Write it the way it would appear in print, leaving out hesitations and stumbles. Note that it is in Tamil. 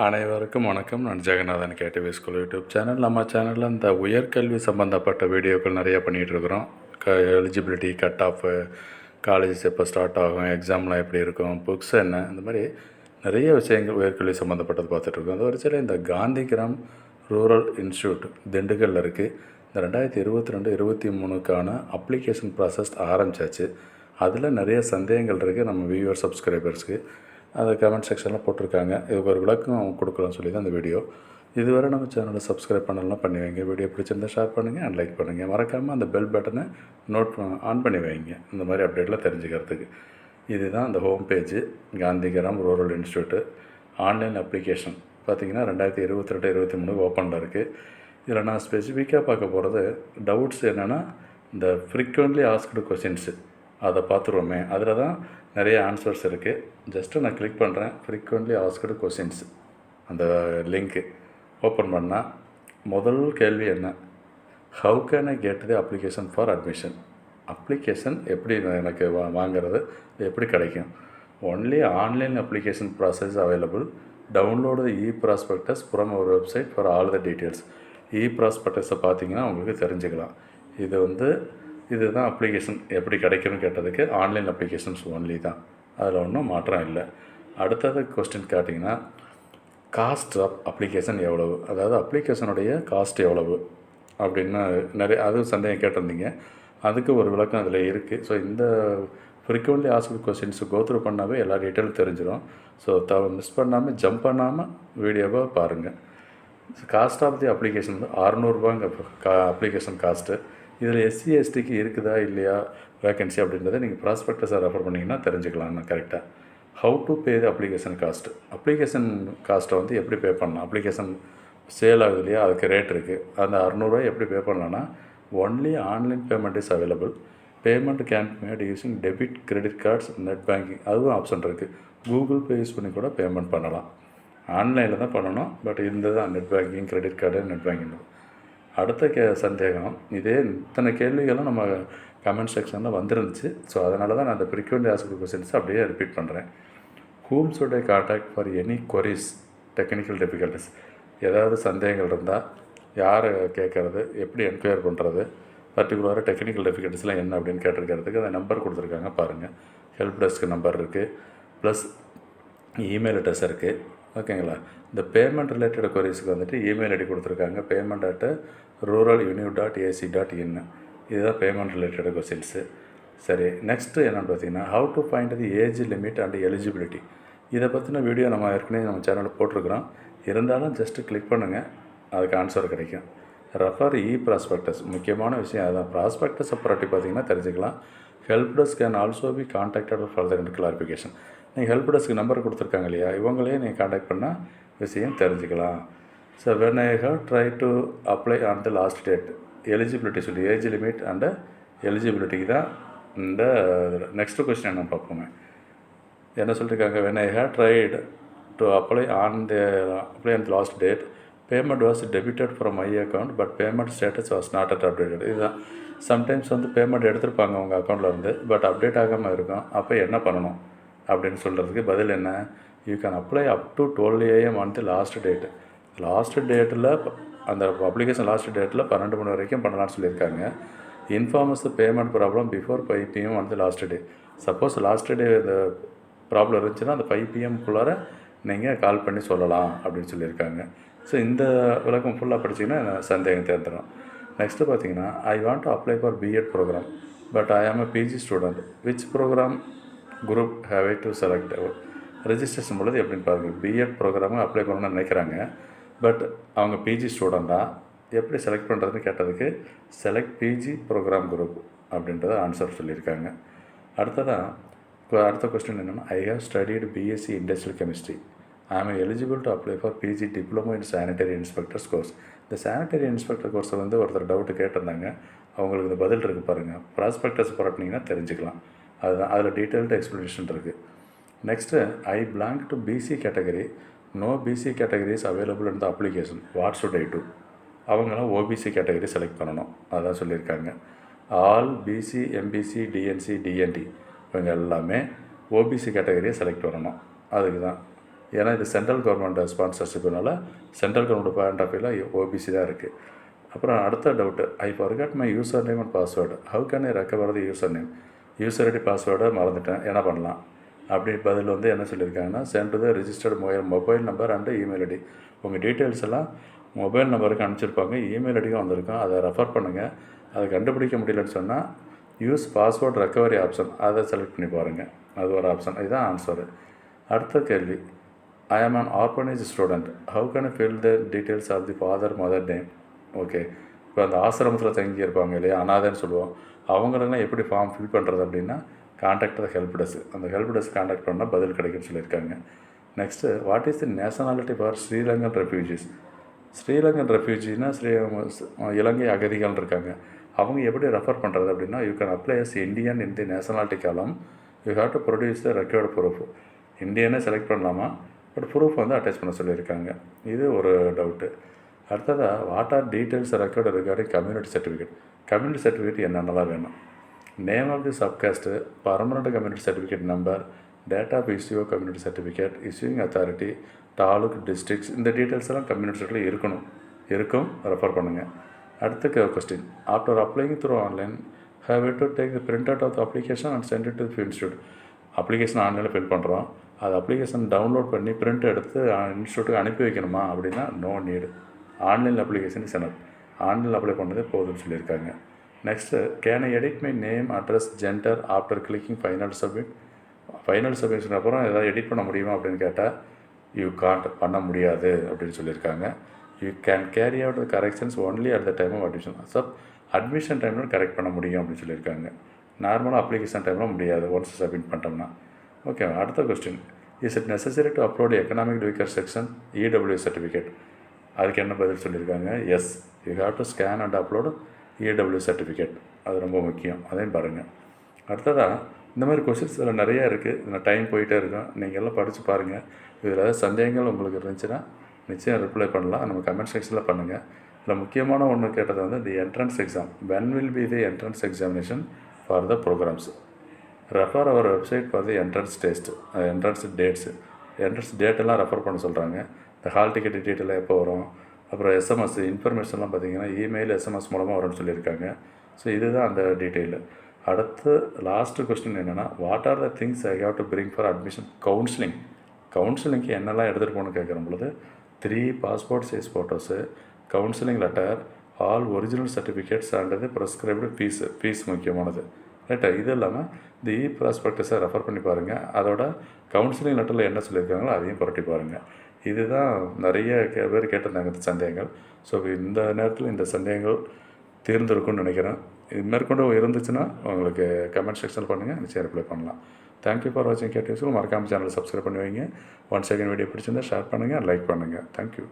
அனைவருக்கும் வணக்கம். நான் Jaganathan KTV school YouTube channel. நம்ம சேனலில் இந்த உயர்கல்வி சம்மந்தப்பட்ட வீடியோக்கள் நிறைய பண்ணிகிட்ருக்குறோம். எலிஜிபிலிட்டி, கட் ஆஃபு, காலேஜஸ் எப்போ ஸ்டார்ட் ஆகும், எக்ஸாம்லாம் எப்படி இருக்கும், புக்ஸ் என்ன, இந்த மாதிரி நிறைய விஷயங்கள் உயர்கல்வி சம்மந்தப்பட்டது பார்த்துட்ருக்கோம். அந்த வரிசையில் இந்த காந்திகிராம் ரூரல் இன்ஸ்டியூட் திண்டுக்கல்லில் இருக்குது. இந்த 2022-23க்கான அப்ளிகேஷன் ப்ராசஸ் ஆரம்பித்தாச்சு. அதில் நிறைய சந்தேகங்கள் இருக்குது நம்ம வியூவர் சப்ஸ்கிரைபர்ஸ்க்கு. அதை கமெண்ட் செக்ஷனில் போட்டிருக்காங்க. இதுக்கு ஒரு விளக்கம் கொடுக்கலாம்னு சொல்லி தான் அந்த வீடியோ. இதுவரை நம்ம சேனலை சப்ஸ்கிரைப் பண்ணலாம் பண்ணி வைங்க. வீடியோ பிடிச்சிருந்தால் ஷேர் பண்ணுங்கள் அண்ட் லைக் பண்ணுங்கள். மறக்காமல் அந்த பெல் பட்டனை ஆன் பண்ணி வைங்க, இந்த மாதிரி அப்டேட்லாம் தெரிஞ்சுக்கிறதுக்கு. இதுதான் அந்த home page, Gandhigram rural institute online application. பார்த்திங்கன்னா 2022-23 ஓப்பனில் இருக்குது. இதில் நான் ஸ்பெசிஃபிக்காக பார்க்க போகிறது டவுட்ஸ் என்னென்னா, இந்த ஃப்ரீக்வெண்ட்லி ஆஸ்க்டு கொஷின்ஸு அதை பார்த்துருவோமே. அதில் தான் நிறைய ஆன்சர்ஸ் இருக்குது. ஜஸ்ட்டு நான் கிளிக் பண்ணுறேன். ஃப்ரீக்வெண்ட்லி ஆஸ்க்டு கொஷின்ஸ் அந்த லிங்க்கு ஓப்பன் பண்ணால் முதல் கேள்வி என்ன, how can I get the application for admission. Application எப்படி எனக்கு வாங்கிறது, எப்படி கிடைக்கும். Only online application process available. Download e prospectus from our website for all the details. E ப்ராஸ்பெக்டஸை பார்த்தீங்கன்னா உங்களுக்கு தெரிஞ்சுக்கலாம். இதுதான் அப்ளிகேஷன் எப்படி கிடைக்கும்னு கேட்டதுக்கு ஆன்லைன் அப்ளிகேஷன்ஸ் ஒன்லி தான், அதில் ஒன்றும் மாற்றம் இல்லை. அடுத்தது கொஸ்டின் கேட்டிங்கன்னா, காஸ்ட் ஆஃப் அப்ளிகேஷன் எவ்வளவு, அதாவது அப்ளிகேஷனுடைய காஸ்ட் எவ்வளவு அப்படின்னு நிறைய சந்தேகம் கேட்டிருந்தீங்க. அதுக்கு ஒரு விளக்கம் அதில் இருக்குது. ஸோ இந்த ஃப்ரீக்வெண்ட்லி ஆஸ்க்டு கொஸ்டின்ஸு கோத்ரூ பண்ணாவே எல்லா டீட்டெயிலும் தெரிஞ்சிடும். ஸோ மிஸ் பண்ணாமல் ஜம்ப் பண்ணாமல் வீடியோவை பாருங்கள். காஸ்ட் ஆஃப் தி அப்ளிகேஷன் வந்து 600 ரூபாங்க அப்ளிகேஷன் காஸ்ட்டு. இதில் எஸ்சி எஸ்டிக்கு இருக்குதா இல்லையா வேக்கன்சி அப்படின்றத நீங்கள் ப்ராஸ்பெக்டஸை ரெஃபர் பண்ணிங்கன்னா தெரிஞ்சுக்கலாம் கரெக்டாக. How to pay the application cost. Application காஸ்ட்டை வந்து எப்படி பே பண்ணலாம், அப்ளிகேஷன் சேல் ஆகுது இல்லையா, அதுக்கு ரேட் இருக்குது. அந்த 600 எப்படி பே பண்ணலான்னா, only online payment is available. Payment can made using debit, credit cards, net banking, அதுவும் ஆப்ஷன் இருக்குது. கூகுள் பே யூஸ் பண்ணி கூட பேமெண்ட் பண்ணலாம். ஆன்லைனில் தான் பண்ணணும், பட் இந்த தான் net banking, credit card, net banking. அடுத்த சந்தேகம், இத்தனை கேள்விகளும் நம்ம கமெண்ட் செக்ஷனில் வந்துருந்துச்சு. ஸோ அதனால தான் நான் அந்த ஃப்ரீக்வெண்ட்லி ஆஸ்க்டு கொஸ்டின்ஸ் அப்படியே ரிப்பீட் பண்ணுறேன். Whom should I contact for any queries, technical difficulties. ஏதாவது சந்தேகங்கள் இருந்தால் யாரை கேட்குறது, எப்படி என்கொயர் பண்ணுறது, பர்டிகுலராக டெக்னிக்கல் டிஃபிகல்ட்டிஸ்லாம் என்ன அப்படின்னு கேட்டிருக்கிறதுக்கு அந்த நம்பர் கொடுத்துருக்காங்க பாருங்கள். ஹெல்ப் டெஸ்க் நம்பர் இருக்குது, ப்ளஸ் இமெயில் அட்ரஸ் இருக்குது. ஓகேங்களா. இந்த பேமெண்ட் ரிலேட்டட் கொரிஸுக்கு வந்துட்டு இமெயில் ஐடி கொடுத்துருக்காங்க, payment@ruraluni.ac.in. இதுதான் பேமெண்ட் ரிலேட்டட் கொஸ்டின்ஸு. சரி, நெக்ஸ்ட்டு என்னென்னு பார்த்தீங்கன்னா, how to find the age limit and eligibility. இதை பற்றின வீடியோ நம்ம ஏற்கனவே நம்ம சேனலில் போட்டிருக்கிறோம். இருந்தாலும் ஜஸ்ட்டு கிளிக் பண்ணுங்கள், அதுக்கு ஆன்சர் கிடைக்கும். ரெஃபர் இ ப்ராஸ்பெக்டஸ், முக்கியமான விஷயம் அதுதான். ப்ராஸ்பெக்டஸை பற்றி பார்த்தீங்கன்னா தெரிஞ்சுக்கலாம். Help desk can also be contacted for the clarification. நீங்கள் ஹெல்ப் டெஸ்க்கு நம்பர் கொடுத்துருக்காங்க இல்லையா, இவங்களே நீங்கள் கான்டாக்ட் பண்ணால் விஷயம் தெரிஞ்சுக்கலாம். So when I have try to apply on the last date, eligibility சொல்லி ஏஜ் லிமிட் அண்ட் எலிஜிபிலிட்டிக்கு தான் இந்த நெக்ஸ்ட்டு கொஸ்டின் என்ன பார்ப்போமே. என்ன சொல்லியிருக்காங்க, when I have tried to apply on the last date, payment was debited from my account but payment status was not at updated. இதுதான் சம்டைம்ஸ் வந்து பேமெண்ட் எடுத்திருப்பாங்க உங்கள் அக்கௌண்ட்டில் இருந்து, பட் அப்டேட் ஆகாமல் இருக்கும். அப்போ என்ன பண்ணணும் அப்படின்னு சொல்கிறதுக்கு பதில் என்ன, you can apply up to 12 AM on the last date. Last டேட்டில் அந்த அப்ளிகேஷன் லாஸ்ட் டேட்டில் 12 மணி வரைக்கும் பண்ணலான்னு சொல்லியிருக்காங்க. Informs the payment problem before 5 PM on the last day. Suppose last day இந்த ப்ராப்ளம் இருந்துச்சுன்னா அந்த 5 PM நீங்கள் கால் பண்ணி சொல்லலாம் அப்படின்னு சொல்லியிருக்காங்க. ஸோ இந்த விளக்கம் ஃபுல்லாக படிச்சிங்கன்னா சந்தேகம் தேர்ந்துடும். நெக்ஸ்ட்டு பார்த்தீங்கன்னா, I want to apply for BEd program but I am a PG student, which program group have I to select. Registration பொழுது எப்படின்னு பாருங்கள். பிஎட் ப்ரோக்ராமும் அப்ளை பண்ணணும்னு நினைக்கிறாங்க, பட் அவங்க பிஜி ஸ்டூடெண்ட்டாக எப்படி செலக்ட் பண்ணுறதுன்னு கேட்டதுக்கு செலக்ட் பிஜி ப்ரோக்ராம் குரூப் அப்படின்றத ஆன்சர் சொல்லியிருக்காங்க. அடுத்த கொஸ்டின் என்னென்னா, I have studied BSc industrial chemistry, I am eligible to apply for PG diploma in sanitary inspectors course. இந்த சானிடரி இன்ஸ்பெக்டர் கோர்ஸை வந்து ஒருத்தர் டவுட்டு கேட்டிருந்தாங்க, அவங்களுக்கு இந்த பதில் இருக்குது பாருங்கள். ப்ராஸ்பெக்டஸ் புரட்டினீங்கன்னா தெரிஞ்சுக்கலாம். அதுதான் அதில் டீட்டெயில்டு எக்ஸ்ப்ளனேஷன் இருக்குது. Next, I belong to BC category, no BC categories available in the application, what should I do. அவங்களாம் ஓபிசி கேட்டகரி செலக்ட் பண்ணணும், அதான் சொல்லியிருக்காங்க. All BC, MBC, DNC, DNT இவங்க எல்லாமே ஓபிசி கேட்டகரியை செலக்ட் பண்ணணும். அதுக்கு தான் ஏன்னா இது சென்ட்ரல் கவர்மெண்ட் ஸ்பான்சர்ஷிப்னால சென்ட்ரல் கவர்மெண்ட் பாயிண்ட் ஆஃப் வியூவில் ஓபிசி தான் இருக்குது. அப்புறம் அடுத்த doubt, I forgot my user name and password, how can I recover the user name? User ID பாஸ்வேர்டை மறந்துட்டேன், என்ன பண்ணலாம்? அப்படி பதில் வந்து என்ன சொல்லியிருக்காங்கன்னா, send to the registered mobile number and email ID. உங்கள் டீட்டெயில்ஸ் எல்லாம் மொபைல் நம்பருக்கு அனுப்பிச்சிருப்பாங்க, இமெயில் ஐடிக்கும் வந்திருக்கும், அதை ரெஃபர் பண்ணுங்கள். அதை கண்டுபிடிக்க முடியலன்னு சொன்னால் யூஸ் பாஸ்வேர்ட் ரெக்கவரி ஆப்ஷன், அதை செலக்ட் பண்ணி பாருங்கள், அது ஒரு ஆப்ஷன். இதுதான் ஆன்சரு. அடுத்த கேள்வி, I am an orphanage student, how can I fill the details of the father mother name? Okay, இப்போ அந்த ஆசிரமத்தில் தங்கி இருப்பாங்க இல்லையா, அனாதைன்னு சொல்லுவோம், அவங்களெல்லாம் எப்படி ஃபார்ம் ஃபில் பண்ணுறது அப்படின்னா கான்டாக்ட் த ஹெல்ப் டெஸ்க், அந்த ஹெல்ப் டெஸ்க் கான்டாக்ட் பண்ணால் பதில் கிடைக்குன்னு சொல்லியிருக்காங்க. Next, what is the nationality for Sri Lankan refugees? Sri Lankan ரெஃப்யூஜினா இலங்கை அகதிகள் இருக்காங்க, அவங்க எப்படி ரெஃபர் பண்ணுறது அப்படின்னா, you can apply as Indian in the nationality column, you have to produce the required proof. இந்தியனே செலக்ட் பண்ணலாமா, பட் ப்ரூஃப் வந்து அட்டாச் பண்ண சொல்லியிருக்காங்க. இது ஒரு டவுட்டு. அடுத்ததாக, what are details record regarding community certificate? Community certificate என்னென்னலாம் வேணும்? Name of the subcaste, permanent community certificate number, date of issue community certificate, issuing authority, taluk, districts, இந்த டீட்டெயில்ஸ் எல்லாம் கம்யூனிட்டி சர்டிஃபிகேட் இருக்கும், ரெஃபர் பண்ணுங்கள். அடுத்த question, after applying through online have to take the print out of the application and send it to the institute. Application ஆன்லைனில் ஃபில் பண்ணுறோம், அது அப்ளிகேஷன் டவுன்லோட் பண்ணி பிரிண்ட் எடுத்து இன்ஸ்டியூட்டுக்கு அனுப்பி வைக்கணுமா அப்படின்னா no need, online application is enough, ஆன்லைனில் அப்ளை பண்ணதே போதும்னு சொல்லியிருக்காங்க. Next, can I edit my name, address, gender after clicking final submit? Final submission அப்புறம் ஏதாவது எடிட் பண்ண முடியுமா அப்படின்னு கேட்டால் யூ காண்ட், பண்ண முடியாது அப்படின்னு சொல்லியிருக்காங்க. You can carry out the corrections only at the time of admission. Admission டைமில் கரெக்ட் பண்ண முடியும் அப்படின்னு சொல்லியிருக்காங்க. நார்மலாக அப்ளிகேஷன் டைமில் முடியாது, ஒன்ஸ் சப்மிட் பண்ணிட்டோம்னா. ஓகே, அடுத்த question, is it necessary to upload economic weaker section EWS certificate? அதுக்கு என்ன பதில் சொல்லியிருக்காங்க? Yes, you have to scan and upload EWS certificate, அது ரொம்ப முக்கியம், அதையும் பாருங்கள். அடுத்ததாக, இந்த மாதிரி கொஸ்டின்ஸ் இதில் நிறையா இருக்குது, இதில் டைம் போயிட்டே இருக்கும், நீங்கள் எல்லாம் படித்து பாருங்கள். இதில் ஏதாவது சந்தேகங்கள் உங்களுக்கு இருந்துச்சுன்னா நிச்சயம் ரிப்ளை பண்ணலாம், நம்ம கமெண்ட் செக்ஷனில் பண்ணுங்கள். இதில் முக்கியமான ஒன்று கேட்டது வந்து the entrance exam, when will be the entrance examination for the programs? Refer our website for the entrance test, entrance dates, entrance டேட்டெல்லாம் ரெஃபர் பண்ண சொல்கிறாங்க. இந்த ஹால் டிக்கெட் டீட்டெயிலாக எப்போ வரும், அப்புறம் எஸ்எம்எஸ் இன்ஃபர்மேஷன்லாம் பார்த்திங்கன்னா இமெயில், எஸ்எம்எஸ் மூலமாக வரும்னு சொல்லியிருக்காங்க. ஸோ இதுதான் அந்த டீட்டெயிலு. அடுத்து லாஸ்ட்டு கொஸ்டின் என்னென்னா, what are the things I have to bring for admission counselling? கவுன்சிலிங்க்கு என்னெல்லாம் எடுத்துகிட்டு போகணும்னு கேட்குற பொழுது 3 passport size photos, counselling letter, all original certificates and prescribed fees முக்கியமானது. ரைட்டா? இது இல்லாமல் இந்த ப்ராஸ்பெக்டஸை ரெஃபர் பண்ணி பாருங்கள், அதோட கவுன்சிலிங் லெட்டரில் என்ன சொல்லியிருக்காங்களோ அதையும் புரட்டி பாருங்கள். இதுதான் நிறைய பேர் கேட்டிருந்தாங்க இந்த சந்தேகங்கள். ஸோ இந்த நேரத்தில் இந்த சந்தேகங்கள் தீர்ந்திருக்கும்னு நினைக்கிறேன். இது மேற்கொண்டு இருந்துச்சுன்னா உங்களுக்கு கமெண்ட் செக்ஷனில் பண்ணுங்கள், நிச்சயம் ரிப்ளை பண்ணலாம். தேங்க்யூ ஃபார் வாட்சிங் கேட்டிவ்ஸ். மறக்காமல் சேனலை சப்ஸ்கிரைப் பண்ணி வைங்க. ஒன்ஸ் செகண்ட் வீடியோ பிடிச்சிருந்தால் ஷேர் பண்ணுங்கள், லைக் பண்ணுங்கள். தேங்க்யூ.